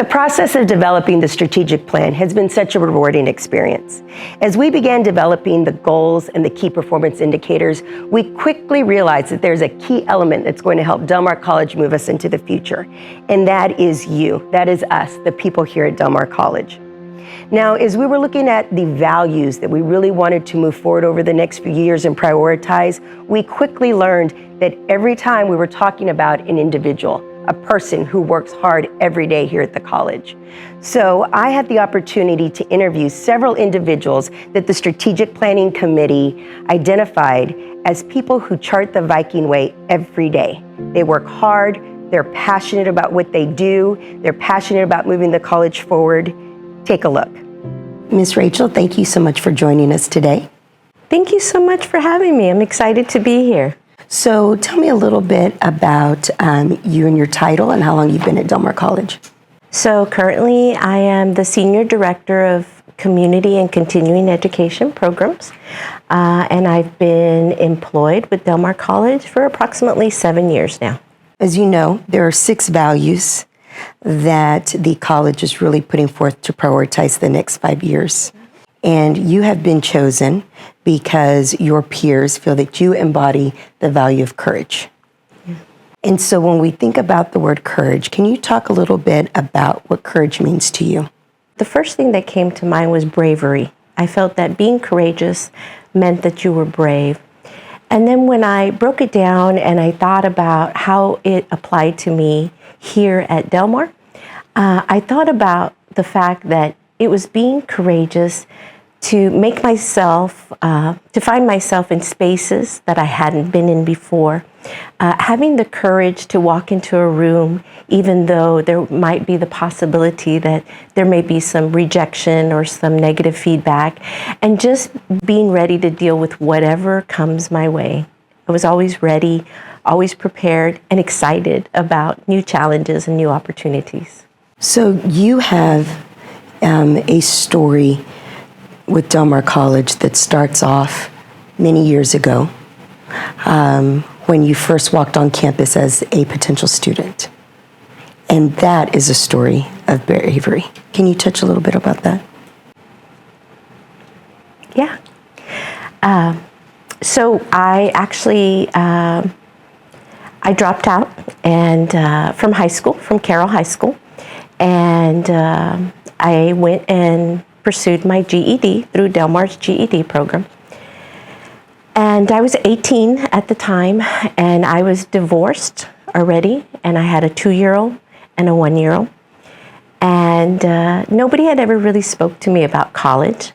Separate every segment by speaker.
Speaker 1: The process of developing the strategic plan has been such a rewarding experience. As we began developing the goals and the key performance indicators, we quickly realized that there's a key element that's going to help Del Mar College move us into the future, and that is you. That is us, the people here at Del Mar College. Now, as we were looking at the values that we really wanted to move forward over the next few years and prioritize, we quickly learned that every time we were talking about an individual, a person who works hard every day here at the college. So I had the opportunity to interview several individuals that the Strategic Planning Committee identified as people who chart the Viking Way every day. They work hard, they're passionate about what they do, they're passionate about moving the college forward. Take a look. Ms. Rachel, thank you so much for joining us today.
Speaker 2: Thank you so much for having me. I'm excited to be here.
Speaker 1: So tell me a little bit about you and your title and how long you've been at Del Mar College.
Speaker 2: So currently I am the Senior Director of Community and Continuing Education Programs, and I've been employed with Del Mar College for approximately 7 years now.
Speaker 1: As you know, there are 6 values that the college is really putting forth to prioritize the next 5 years. And you have been chosen because your peers feel that you embody the value of courage. Yeah. And so when we think about the word courage, can you talk a little bit about what courage means to you?
Speaker 2: The first thing that came to mind was bravery. I felt that being courageous meant that you were brave. And then when I broke it down and I thought about how it applied to me here at Del Mar, I thought about the fact that it was being courageous to make myself, to find myself in spaces that I hadn't been in before, having the courage to walk into a room even though there might be the possibility that there may be some rejection or some negative feedback, and just being ready to deal with whatever comes my way. I was always ready, always prepared, and excited about new challenges and new opportunities.
Speaker 1: So you have a story with Del Mar College that starts off many years ago when you first walked on campus as a potential student. And that is a story of bravery. Can you touch a little bit about that?
Speaker 2: Yeah. So I actually, I dropped out and from high school, from Carroll High School, and I went and pursued my GED through Del Mar's GED program. And I was 18 at the time, and I was divorced already, and I had a 2-year-old and a 1-year-old. And nobody had ever really spoke to me about college.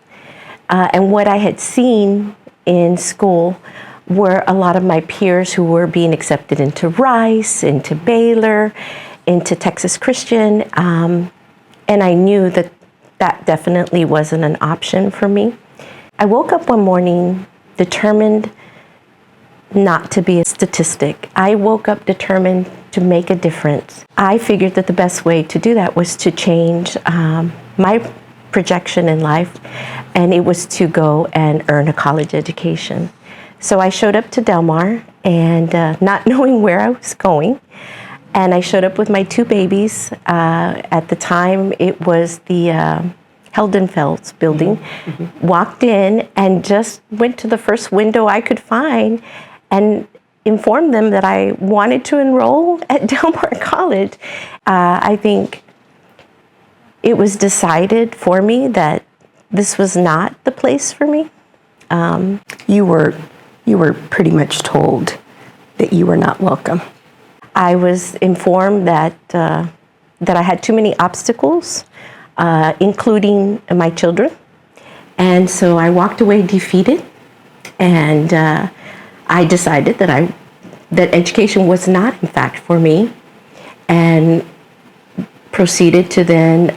Speaker 2: And what I had seen in school were a lot of my peers who were being accepted into Rice, into Baylor, into Texas Christian, and I knew that that definitely wasn't an option for me. I woke up one morning determined not to be a statistic. I woke up determined to make a difference. I figured that the best way to do that was to change my projection in life, and it was to go and earn a college education. So I showed up to Del Mar and not knowing where I was going. And I showed up with my 2 babies. At the time, it was the Heldenfeld's building. Mm-hmm. Walked in and just went to the first window I could find and informed them that I wanted to enroll at Del Mar College. I think it was decided for me that this was not the place for me.
Speaker 1: You were pretty much told that you were not welcome.
Speaker 2: I was informed that I had too many obstacles, including my children, and so I walked away defeated. And I decided that education was not, in fact, for me, and proceeded to then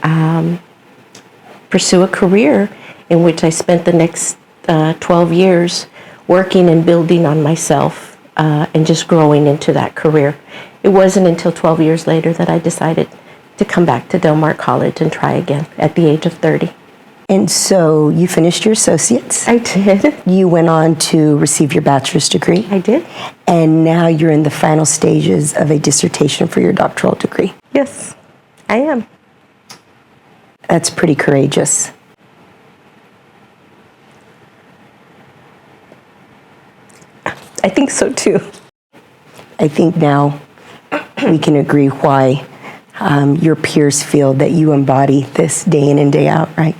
Speaker 2: pursue a career in which I spent the next 12 years working and building on myself and just growing into that career. It wasn't until 12 years later that I decided to come back to Del Mar College and try again at the age of 30.
Speaker 1: And so you finished your associates.
Speaker 2: I did.
Speaker 1: You went on to receive your bachelor's degree.
Speaker 2: I did.
Speaker 1: And now you're in the final stages of a dissertation for your doctoral degree.
Speaker 2: Yes, I am.
Speaker 1: That's pretty courageous.
Speaker 2: I think so too.
Speaker 1: I think now we can agree why your peers feel that you embody this day in and day out, right?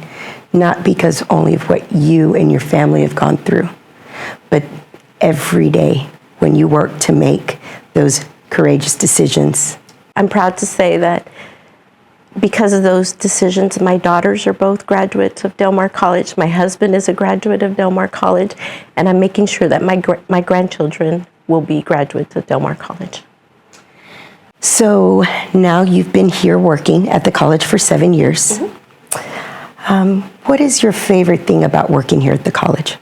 Speaker 1: Not because only of what you and your family have gone through, but every day when you work to make those courageous decisions.
Speaker 2: I'm proud to say that because of those decisions, my daughters are both graduates of Del Mar College. My husband is a graduate of Del Mar College, and I'm making sure that my grandchildren will be graduates of Del Mar College.
Speaker 1: So now you've been here working at the college for 7 years.
Speaker 2: Mm-hmm.
Speaker 1: What is your favorite thing about working here at the college?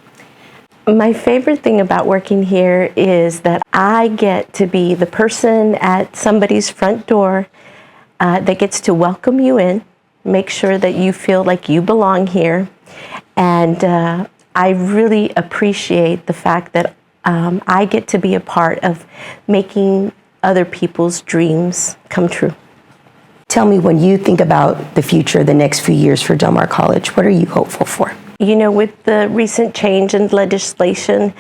Speaker 2: My favorite thing about working here is that I get to be the person at somebody's front door that gets to welcome you in, make sure that you feel like you belong here. And I really appreciate the fact that I get to be a part of making other people's dreams come true.
Speaker 1: Tell me, when you think about the future, the next few years for Del Mar College, what are you hopeful for?
Speaker 2: You know, with the recent change in legislation,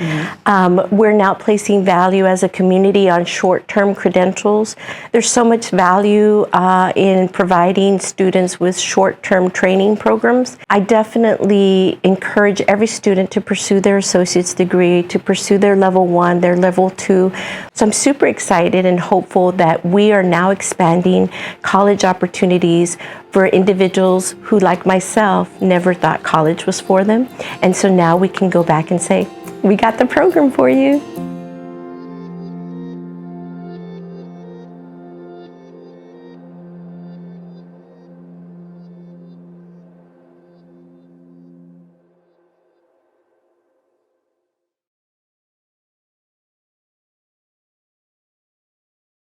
Speaker 2: we're now placing value as a community on short-term credentials. There's so much value in providing students with short-term training programs. I definitely encourage every student to pursue their associate's degree, to pursue their level 1, their level 2. So I'm super excited and hopeful that we are now expanding college opportunities for individuals who, like myself, never thought college was for them. And so now we can go back and say, we got the program for you.